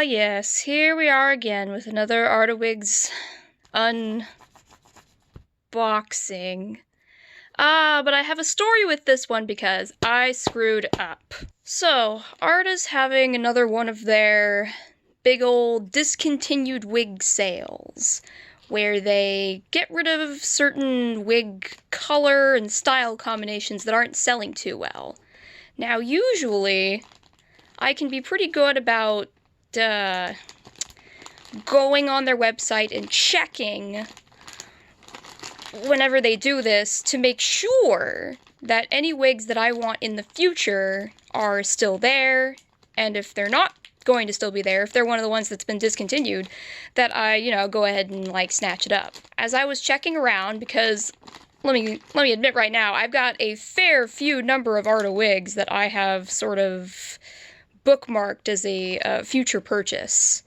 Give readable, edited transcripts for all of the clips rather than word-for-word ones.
Yes, here we are again with another Arda Wigs unboxing. But I have a story with this one because I screwed up. So, Arda's having another one of their big old discontinued wig sales, where they get rid of certain wig color and style combinations that aren't selling too well. Now, usually, I can be pretty good about going on their website and checking whenever they do this to make sure that any wigs that I want in the future are still there, and if they're not going to still be there, if they're one of the ones that's been discontinued, that I, go ahead and, snatch it up. As I was checking around, because let me admit right now, I've got a fair few number of Arda Wigs that I have sort of bookmarked as a future purchase.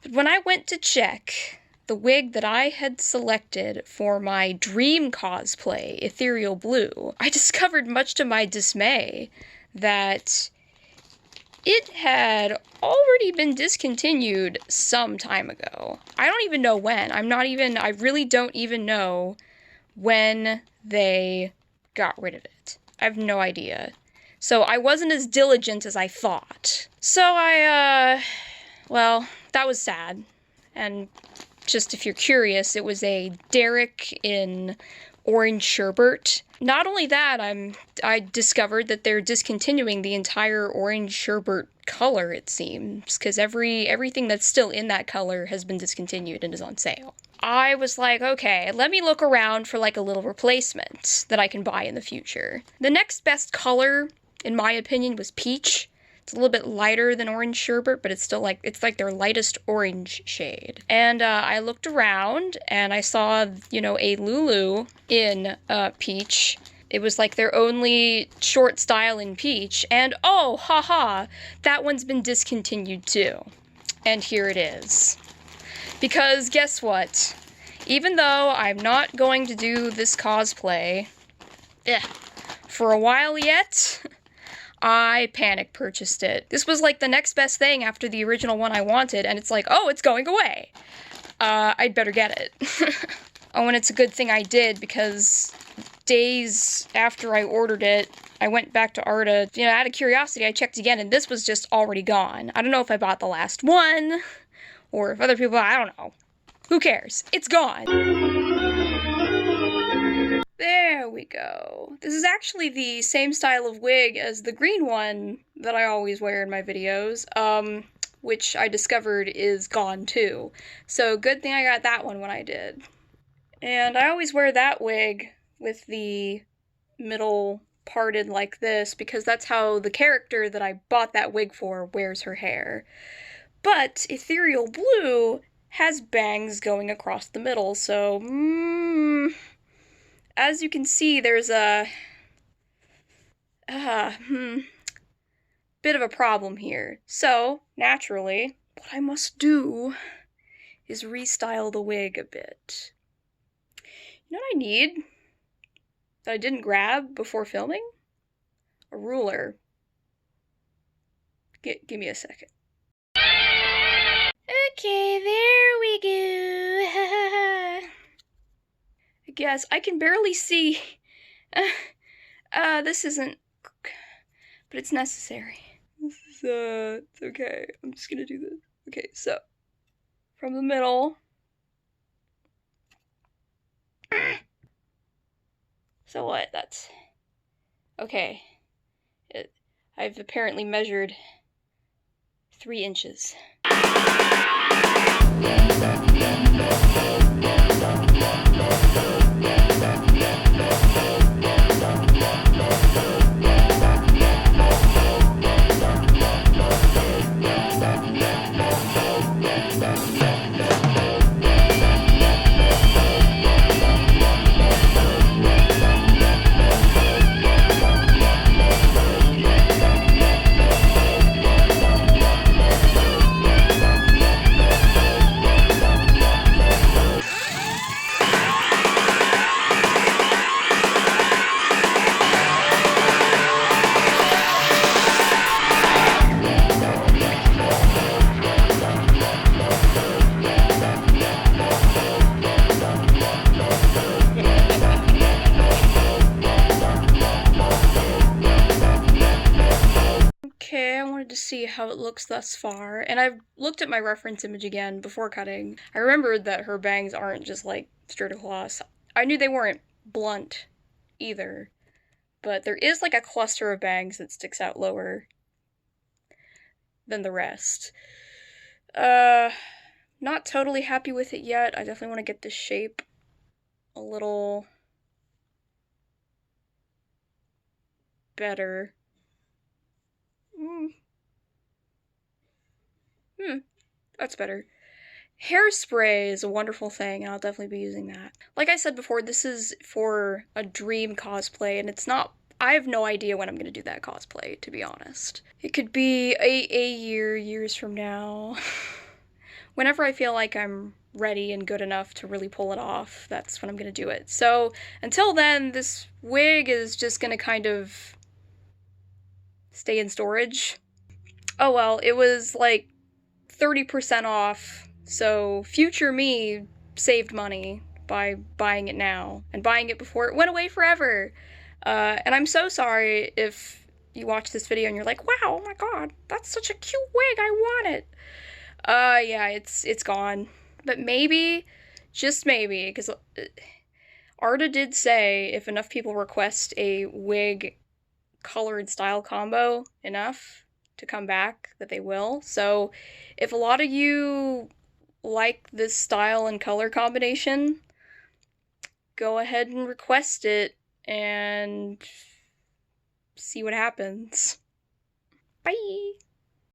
But when I went to check the wig that I had selected for my dream cosplay, Ethereal Blue, I discovered, much to my dismay, that it had already been discontinued some time ago. I don't even know when. I really don't even know when they got rid of it. I have no idea. So I wasn't as diligent as I thought. So well, that was sad. And just if you're curious, it was a Derek in orange sherbet. Not only that, I discovered that they're discontinuing the entire orange sherbet color, it seems, because everything that's still in that color has been discontinued and is on sale. I was like, okay, let me look around for a little replacement that I can buy in the future. The next best color, in my opinion, was peach. It's a little bit lighter than orange sherbet, but it's still it's their lightest orange shade. And I looked around and I saw, a LULU in peach. It was their only short style in peach, and oh, haha, that one's been discontinued too. And here it is. Because guess what? Even though I'm not going to do this cosplay for a while yet, I panic purchased it. This was the next best thing after the original one I wanted, and it's oh, it's going away. I'd better get it. Oh, and it's a good thing I did, because days after I ordered it, I went back to Arda. Out of curiosity, I checked again, and this was just already gone. I don't know if I bought the last one, or if other people, I don't know. Who cares? It's gone. There we go. This is actually the same style of wig as the green one that I always wear in my videos, which I discovered is gone too. So good thing I got that one when I did. And I always wear that wig with the middle parted like this, because that's how the character that I bought that wig for wears her hair. But Ethereal Blue has bangs going across the middle, so as you can see, there's a bit of a problem here. So, naturally, what I must do is restyle the wig a bit. You know what I need that I didn't grab before filming? A ruler. Give me a second. Okay, there we go. I guess I can barely see. This isn't, but it's necessary. This is, it's okay. I'm just gonna do this. Okay, so, from the middle. So what? That's, okay. I've apparently measured 3 inches. see how it looks thus far. And I've looked at my reference image again before cutting. I remembered that her bangs aren't just like straight across. I knew they weren't blunt either, but there is like a cluster of bangs that sticks out lower than the rest. Not totally happy with it yet. I definitely want to get the shape a little better. That's better. Hairspray is a wonderful thing, and I'll definitely be using that. Like I said before, this is for a dream cosplay, and it's not. I have no idea when I'm gonna do that cosplay, to be honest. It could be a year, years from now. Whenever I feel like I'm ready and good enough to really pull it off, that's when I'm gonna do it. So until then, this wig is just gonna kind of stay in storage. Oh well, it was like 30% off, so future me saved money by buying it now and buying it before it went away forever. And I'm so sorry if you watch this video and you're like, wow, oh my god, that's such a cute wig, I want it. Yeah, it's gone. But maybe, just maybe, because Arda did say if enough people request a wig color and style combo enough to come back, that they will. So if a lot of you like this style and color combination, go ahead and request it and see what happens. Bye!